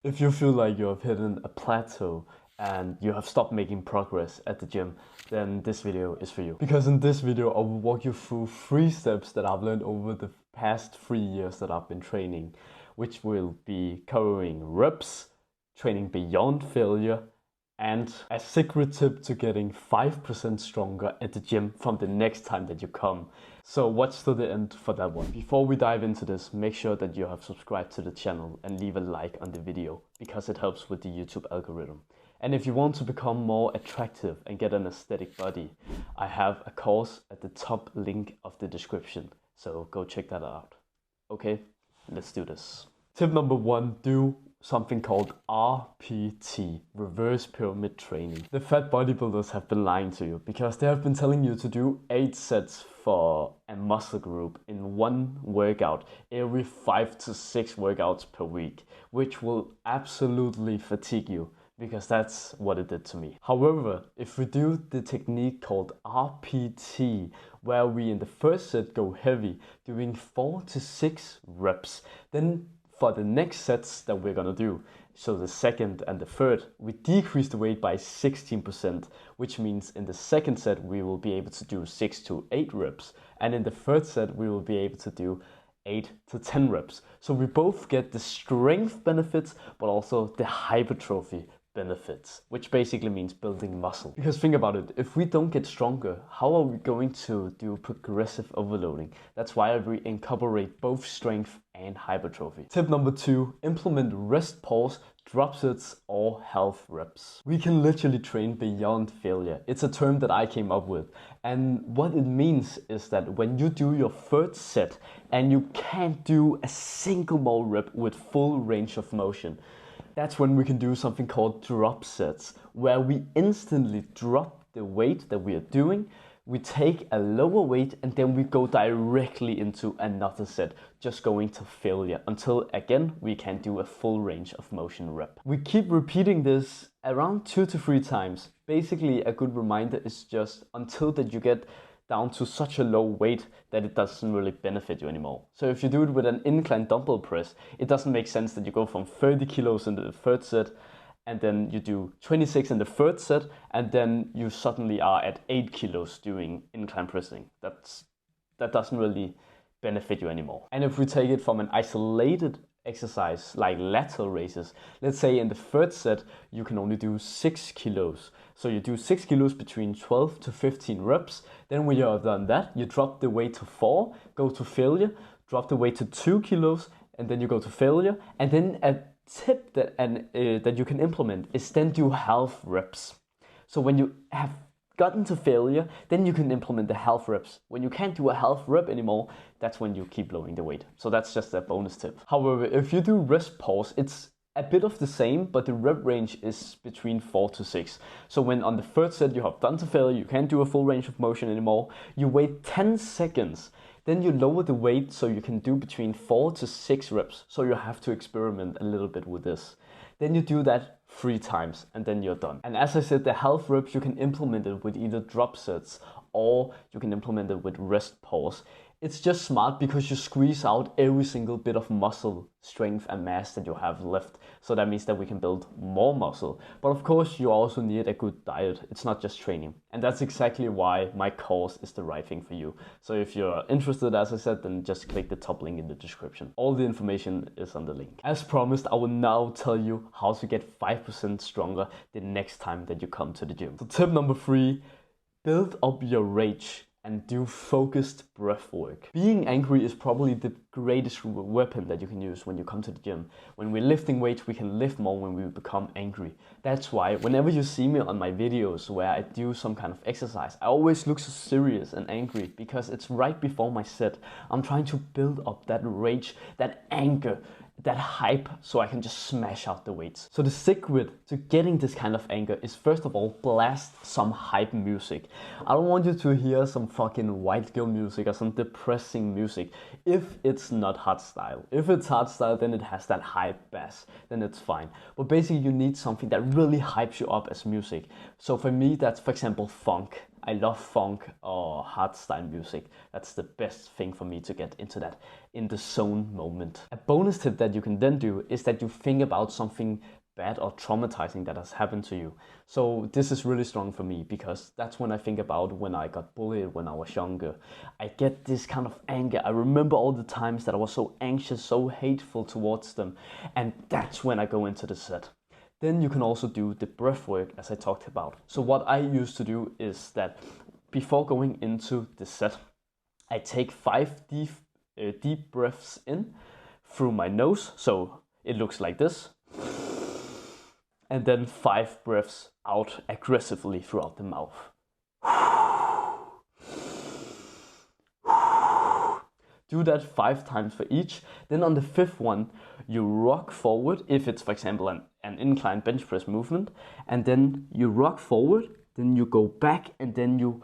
If you feel like you have hit a plateau and you have stopped making progress at the gym, then this video is for you. Because in this video, I will walk you through 3 steps that I've learned over the past 3 years that I've been training, which will be covering reps, training beyond failure, and a secret tip to getting 5% stronger at the gym from the next time that you come. So watch to the end for that one. Before we dive into this, make sure that you have subscribed to the channel and leave a like on the video because it helps with the YouTube algorithm. And if you want to become more attractive and get an aesthetic body, I have a course at the top link of the description. So go check that out. Okay, let's do this. Tip number 1, do something called RPT, reverse pyramid training. The fat bodybuilders have been lying to you because they have been telling you to do 8 sets for a muscle group in one workout every 5 to 6 workouts per week, which will absolutely fatigue you because that's what it did to me. However, if we do the technique called RPT, where we in the first set go heavy, doing 4 to 6 reps, then for the next sets that we're gonna do, so the second and the third, we decrease the weight by 16%, which means in the second set we will be able to do 6 to 8 reps, and in the third set we will be able to do 8 to 10 reps. So we both get the strength benefits, but also the hypertrophy benefits, which basically means building muscle. Because think about it, if we don't get stronger, how are we going to do progressive overloading? That's why we incorporate both strength and hypertrophy. Tip number 2, implement rest pause, drop sets, or health reps. We can literally train beyond failure. It's a term that I came up with. And what it means is that when you do your third set and you can't do a single more rep with full range of motion, that's when we can do something called drop sets, where we instantly drop the weight that we are doing, we take a lower weight, and then we go directly into another set, just going to failure until again we can do a full range of motion rep. We keep repeating this around 2 to 3 times. Basically, a good reminder is just until that you get down to such a low weight that it doesn't really benefit you anymore. So if you do it with an incline dumbbell press, it doesn't make sense that you go from 30 kilos in the third set and then you do 26 in the third set and then you suddenly are at 8 kilos doing incline pressing. That doesn't really benefit you anymore. And if we take it from an isolated exercise like lateral raises, let's say in the third set you can only do 6 kilos. So you do 6 kilos between 12 to 15 reps. Then when you have done that, you drop the weight to 4, go to failure, drop the weight to 2 kilos, and then you go to failure. And then a tip that you can implement is then do half reps. So when you have gotten to failure, then you can implement the half reps. When you can't do a half rep anymore, that's when you keep lowering the weight. So that's just a bonus tip. However, if you do rest pause, it's a bit of the same, but the rep range is between 4 to 6. So when on the third set you have done to failure, you can't do a full range of motion anymore, you wait 10 seconds, then you lower the weight so you can do between 4 to 6 reps. So you have to experiment a little bit with this. Then you do that 3 times and then you're done. And as I said, the half reps, you can implement it with either drop sets or you can implement it with rest pause. It's just smart because you squeeze out every single bit of muscle strength and mass that you have left. So that means that we can build more muscle. But of course, you also need a good diet. It's not just training. And that's exactly why my course is the right thing for you. So if you're interested, as I said, then just click the top link in the description. All the information is on the link. As promised, I will now tell you how to get 5% stronger the next time that you come to the gym. So tip number 3, build up your rage and do focused breath work. Being angry is probably the greatest weapon that you can use when you come to the gym. When we're lifting weights, we can lift more when we become angry. That's why whenever you see me on my videos where I do some kind of exercise, I always look so serious and angry because it's right before my set. I'm trying to build up that rage, that anger, that hype, so I can just smash out the weights. So the secret to getting this kind of anger is first of all, blast some hype music. I don't want you to hear some fucking white girl music or some depressing music if it's not hardstyle. If it's hardstyle, then it has that hype bass, then it's fine. But basically you need something that really hypes you up as music. So for me, that's for example funk. I love funk or hardstyle music. That's the best thing for me to get into that in the zone moment. A bonus tip that you can then do is that you think about something bad or traumatizing that has happened to you. So this is really strong for me because that's when I think about when I got bullied when I was younger. I get this kind of anger. I remember all the times that I was so anxious, so hateful towards them, and that's when I go into the set. Then you can also do the breath work as I talked about. So what I used to do is that before going into the set, I take 5 deep breaths in through my nose. So it looks like this. And then 5 breaths out aggressively throughout the mouth. Do that 5 times for each. Then on the 5th one, you rock forward, if it's for example an incline bench press movement, and then you rock forward, then you go back, and then you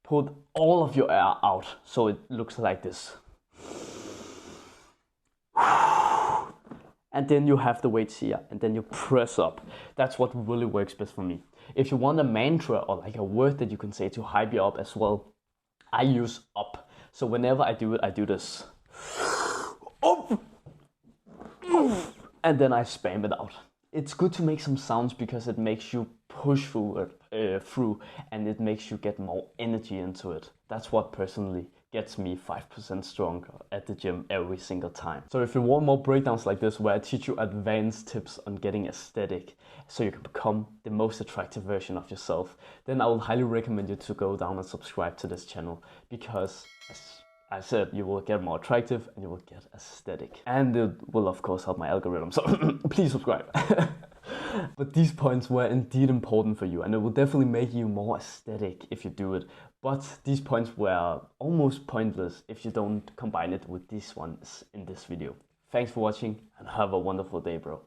put all of your air out. So it looks like this. And then you have the weights here, and then you press up. That's what really works best for me. If you want a mantra or like a word that you can say to hype you up as well, I use up. So whenever I do it, I do this. Up! And then I spam it out. It's good to make some sounds because it makes you push through and it makes you get more energy into it. That's what personally gets me 5% stronger at the gym every single time. So if you want more breakdowns like this where I teach you advanced tips on getting aesthetic so you can become the most attractive version of yourself, then I will highly recommend you to go down and subscribe to this channel because as I said, you will get more attractive and you will get aesthetic. And it will of course help my algorithm, so please subscribe. But these points were indeed important for you and it will definitely make you more aesthetic if you do it. But these points were almost pointless if you don't combine it with these ones in this video. Thanks for watching and have a wonderful day, bro.